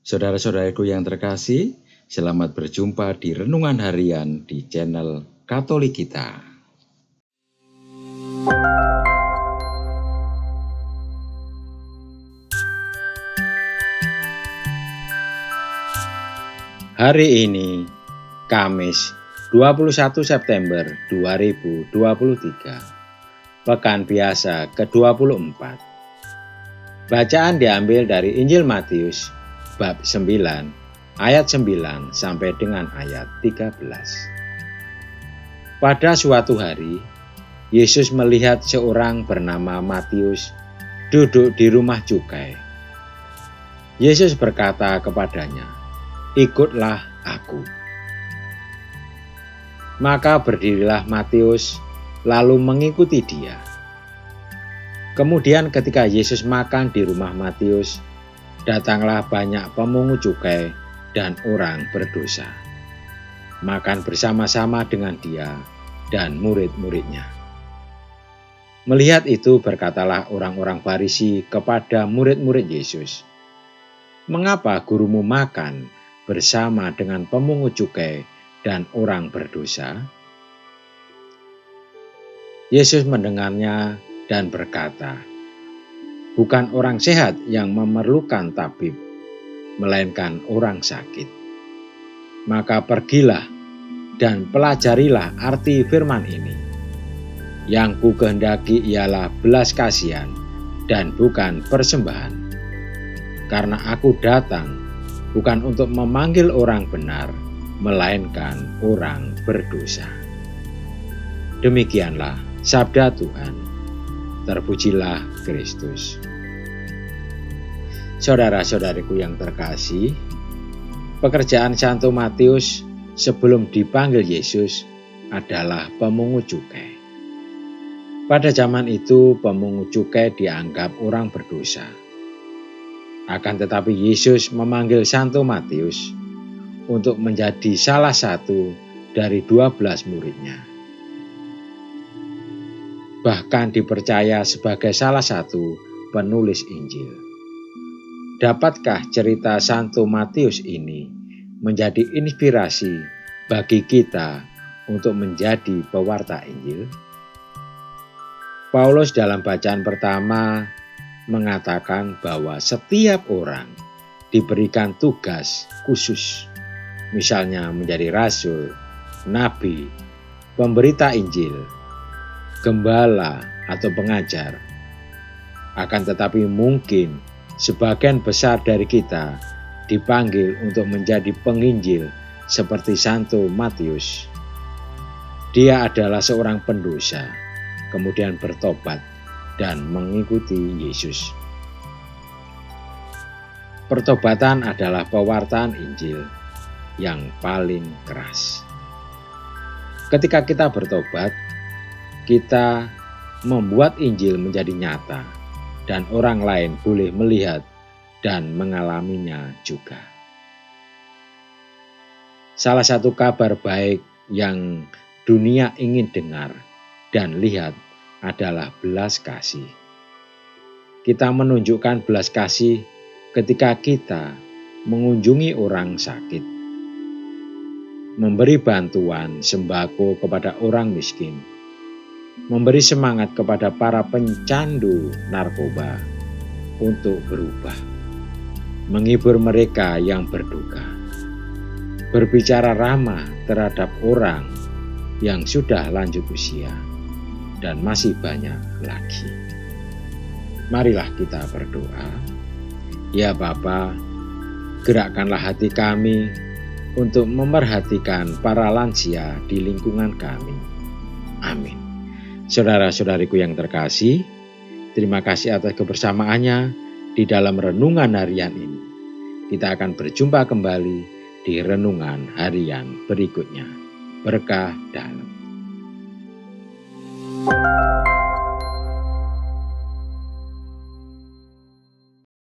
Saudara-saudaraku yang terkasih, selamat berjumpa di Renungan Harian di channel Katolik kita. Hari ini, Kamis 21 September 2023, Pekan Biasa ke-24. Bacaan diambil dari Injil Matius, bab 9, ayat 9 sampai dengan ayat 13. Pada suatu hari, Yesus melihat seorang bernama Matius duduk di rumah cukai. Yesus berkata kepadanya, "Ikutlah aku." Maka berdirilah Matius lalu mengikuti dia. Kemudian ketika Yesus makan di rumah Matius, datanglah banyak pemungut cukai dan orang berdosa, makan bersama-sama dengan dia dan murid-muridnya. Melihat itu berkatalah orang-orang Farisi kepada murid-murid Yesus, "Mengapa gurumu makan bersama dengan pemungut cukai dan orang berdosa?" Yesus mendengarnya dan berkata, "Bukan orang sehat yang memerlukan tabib, melainkan orang sakit. Maka pergilah dan pelajarilah arti firman ini. Yang kukehendaki ialah belas kasihan dan bukan persembahan. Karena aku datang bukan untuk memanggil orang benar, melainkan orang berdosa." Demikianlah sabda Tuhan. Terpujilah Kristus. Saudara-saudariku yang terkasih, pekerjaan Santo Matius sebelum dipanggil Yesus adalah pemungut cukai. Pada zaman itu, pemungut cukai dianggap orang berdosa. Akan tetapi Yesus memanggil Santo Matius untuk menjadi salah satu dari 12 muridnya. Bahkan dipercaya sebagai salah satu penulis Injil. Dapatkah cerita Santo Matius ini menjadi inspirasi bagi kita untuk menjadi pewarta Injil? Paulus dalam bacaan pertama mengatakan bahwa setiap orang diberikan tugas khusus, misalnya menjadi rasul, nabi, pemberita Injil, gembala atau pengajar. Akan tetapi mungkin sebagian besar dari kita dipanggil untuk menjadi penginjil seperti Santo Matius. Dia adalah seorang pendosa, kemudian bertobat dan mengikuti Yesus. Pertobatan adalah pewartaan Injil yang paling keras. Ketika kita bertobat, kita membuat Injil menjadi nyata dan orang lain boleh melihat dan mengalaminya juga. Salah satu kabar baik yang dunia ingin dengar dan lihat adalah belas kasih. Kita menunjukkan belas kasih ketika kita mengunjungi orang sakit, memberi bantuan sembako kepada orang miskin, memberi semangat kepada para pencandu narkoba untuk berubah, menghibur mereka yang berduka, berbicara ramah terhadap orang yang sudah lanjut usia, dan masih banyak lagi. Marilah kita berdoa. Ya Bapa, gerakkanlah hati kami untuk memerhatikan para lansia di lingkungan kami. Amin. Saudara-saudariku yang terkasih, terima kasih atas kebersamaannya di dalam renungan harian ini. Kita akan berjumpa kembali di renungan harian berikutnya. Berkah dalam.